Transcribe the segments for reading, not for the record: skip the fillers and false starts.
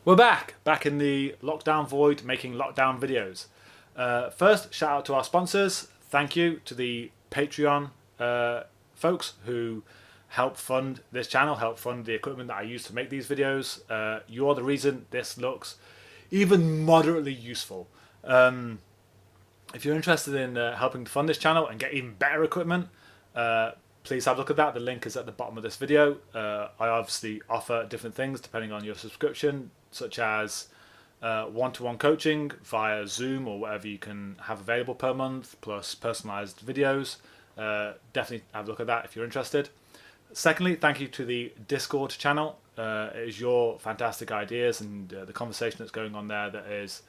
We're back in the lockdown void, making lockdown videos. First, shout out to our sponsors. Thank you to the Patreon folks who help fund this channel, help fund the equipment that I use to make these videos. You are the reason this looks even moderately useful. If you're interested in helping to fund this channel and get even better equipment, please have a look at that. The link is at the bottom of this video. I obviously offer different things depending on your subscription, such as one-to-one coaching via Zoom or whatever you can have available per month, plus personalized videos. Definitely have a look at that if you're interested. Secondly, thank you to the Discord channel. It is your fantastic ideas and the conversation that's going on there that is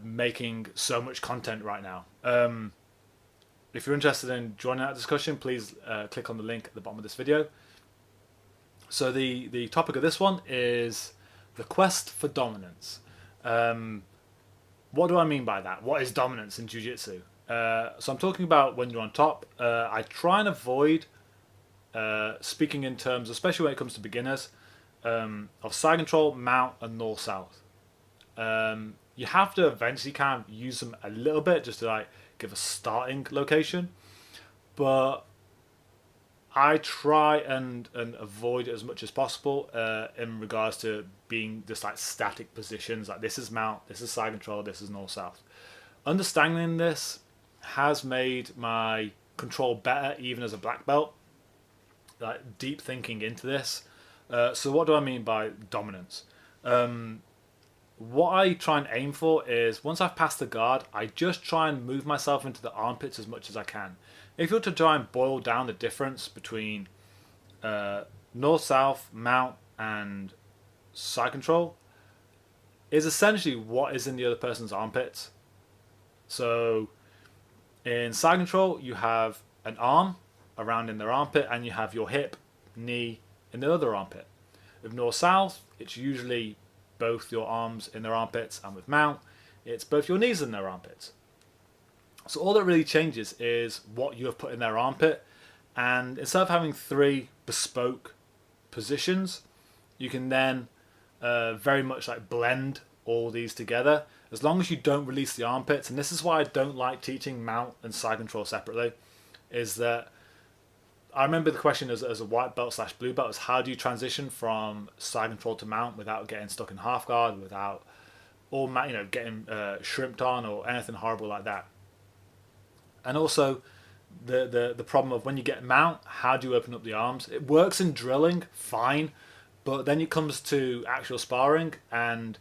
making so much content right now. If you're interested in joining that discussion, please click on the link at the bottom of this video. So the topic of this one is the quest for dominance. What do I mean by that? What is dominance in Jiu-Jitsu? So I'm talking about when you're on top. I try and avoid speaking in terms, especially when it comes to beginners, of side control, mount, and north-south. You have to eventually kind of use them a little bit just to like give a starting location, but I try and avoid it as much as possible in regards to being just like static positions, like this is mount, this is side control, this is north south. Understanding this has made my control better even as a black belt, like deep thinking into this. So what do I mean by dominance? What I try and aim for is once I've passed the guard, I just try and move myself into the armpits as much as I can. If you were to try and boil down the difference between north-south, mount, and side control, is essentially what is in the other person's armpits. So in side control, you have an arm around in their armpit, and you have your hip, knee in the other armpit. With north-south, it's usually both your arms in their armpits, and with mount, it's both your knees in their armpits. So all that really changes is what you have put in their armpit, and instead of having three bespoke positions, you can then very much like blend all these together, as long as you don't release the armpits. And this is why I don't like teaching mount and side control separately, is that I remember the question as a white belt / blue belt is how do you transition from side control to mount without getting stuck in half guard, without getting shrimped on or anything horrible like that. And also the problem of when you get mount, how do you open up the arms? It works in drilling, fine, but then it comes to actual sparring and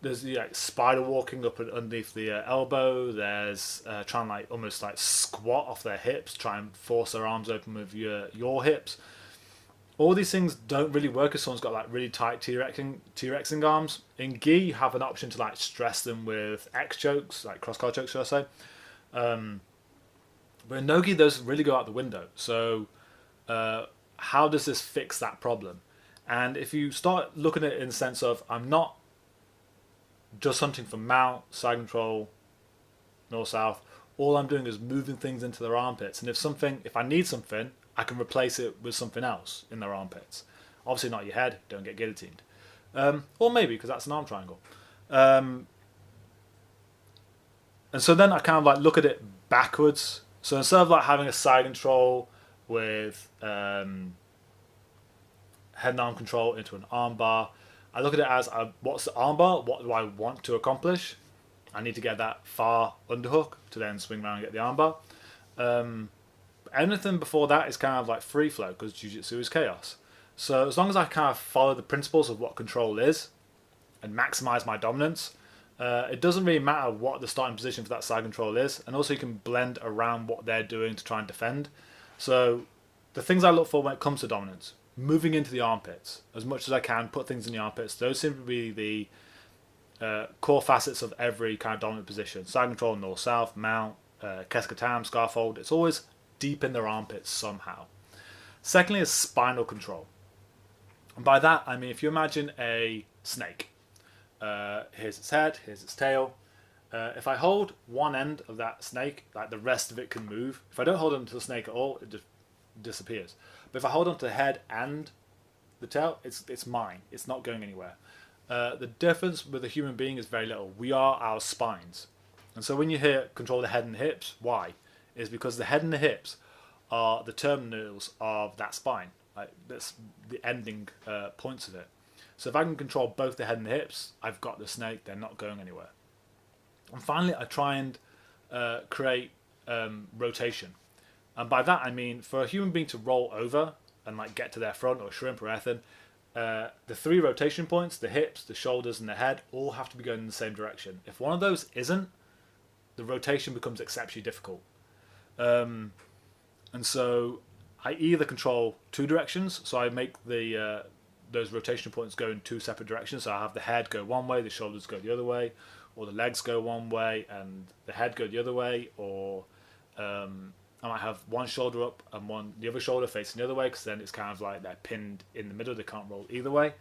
there's like spider walking up underneath the elbow. There's trying like almost like squat off their hips, try and force their arms open with your hips. All these things don't really work if someone's got like really tight T-Rexing arms. In gi, you have an option to like stress them with X chokes, like cross collar chokes, should I say? But in no gi, those really go out the window. So how does this fix that problem? And if you start looking at it in the sense of I'm not just hunting for mount, side control, north-south, all I'm doing is moving things into their armpits. And if I need something, I can replace it with something else in their armpits. Obviously not your head, don't get guillotined. Or maybe, because that's an arm triangle. And so then I kind of like look at it backwards. So instead of like having a side control with head and arm control into an arm bar, I look at it as what's the armbar? What do I want to accomplish? I need to get that far underhook to then swing around and get the armbar. Anything before that is kind of like free flow because Jiu-Jitsu is chaos. So as long as I kind of follow the principles of what control is and maximize my dominance, it doesn't really matter what the starting position for that side control is. And also you can blend around what they're doing to try and defend. So the things I look for when it comes to dominance: moving into the armpits as much as I can, put things in the armpits. Those seem to be the core facets of every kind of dominant position. Side control, north-south, mount, Keskatam, scaffold. It's always deep in their armpits somehow. Secondly is spinal control. And by that, I mean if you imagine a snake. Here's its head, here's its tail. If I hold one end of that snake, like the rest of it can move. If I don't hold onto the snake at all, it just disappears. But if I hold onto the head and the tail, it's mine. It's not going anywhere. The difference with a human being is very little. We are our spines. And so when you hear control the head and the hips, why? Is because the head and the hips are the terminals of that spine. Like, that's the ending points of it. So if I can control both the head and the hips, I've got the snake, they're not going anywhere. And finally, I try and create rotation. And by that I mean, for a human being to roll over and like get to their front, or shrimp or anything, the 3 rotation points, the hips, the shoulders and the head, all have to be going in the same direction. If one of those isn't, the rotation becomes exceptionally difficult. And so I either control 2 directions, so I make the those rotation points go in 2 separate directions. So I have the head go one way, the shoulders go the other way, or the legs go one way and the head go the other way, or I might have one shoulder up and the other shoulder facing the other way, because then it's kind of like they're pinned in the middle, they can't roll either way.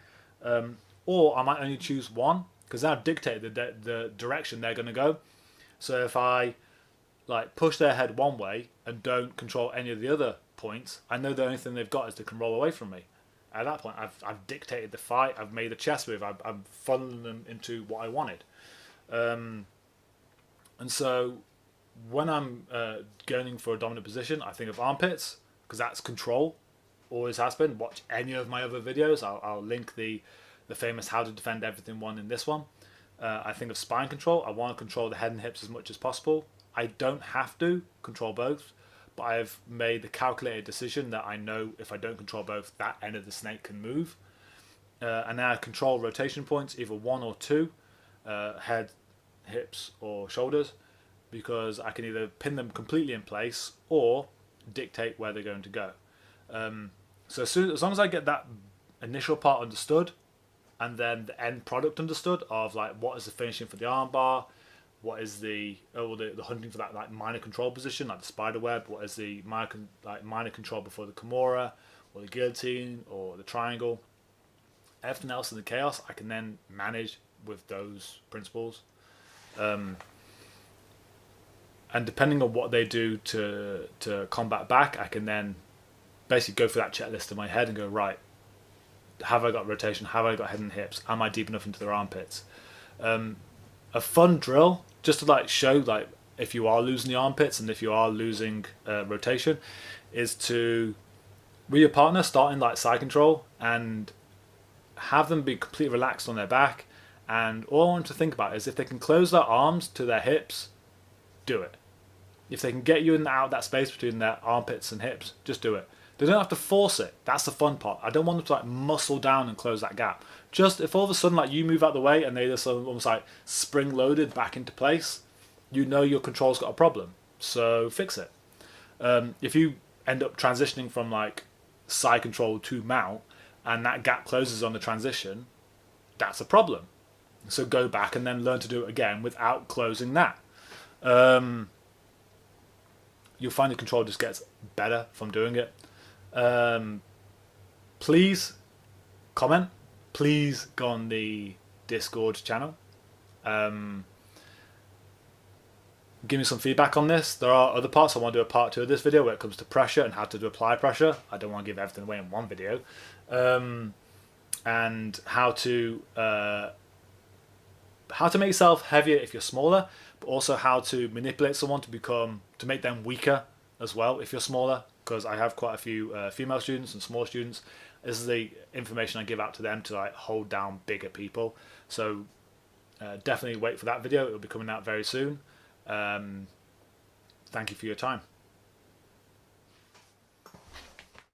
Or I might only choose one, because I've dictated the direction they're going to go. So if I like push their head one way and don't control any of the other points, I know the only thing they've got is they can roll away from me. At that point, I've dictated the fight, I've made the chess move, I'm funneling them into what I wanted. And so when I'm going for a dominant position, I think of armpits, because that's control, always has been. Watch any of my other videos, I'll link the famous How to Defend Everything one in this one. I think of spine control. I want to control the head and hips as much as possible. I don't have to control both, but I've made the calculated decision that I know if I don't control both, that end of the snake can move. And then I control rotation points, either 1 or 2, head, hips or shoulders, because I can either pin them completely in place or dictate where they're going to go. So as long as I get that initial part understood, and then the end product understood of like what is the finishing for the armbar, what is the hunting for that like minor control position, like the spider web, what is the minor control before the kimura or the guillotine or the triangle, everything else in the chaos I can then manage with those principles. And depending on what they do to combat back, I can then basically go for that checklist in my head and go, right, have I got rotation? Have I got head and hips? Am I deep enough into their armpits? A fun drill, just to like show like if you are losing the armpits and if you are losing rotation, is to, with your partner, start in like side control and have them be completely relaxed on their back. And all I want to think about is if they can close their arms to their hips, do it. If they can get you in and out of that space between their armpits and hips, just do it. They don't have to force it. That's the fun part. I don't want them to like muscle down and close that gap. Just if all of a sudden like you move out the way and they just almost like spring loaded back into place, you know your control's got a problem. So fix it. If you end up transitioning from like side control to mount and that gap closes on the transition, that's a problem. So go back and then learn to do it again without closing that. You'll find the control just gets better from doing it. Please comment. Please go on the Discord channel. Give me some feedback on this. There are other parts. I want to do a part 2 of this video where it comes to pressure and how to apply pressure. I don't want to give everything away in one video. And how to make yourself heavier if you're smaller, but also how to manipulate someone to make them weaker as well if you're smaller, because I have quite a few female students and small students. This is the information I give out to them to like hold down bigger people. So definitely wait for that video. It will be coming out very soon. Thank you for your time.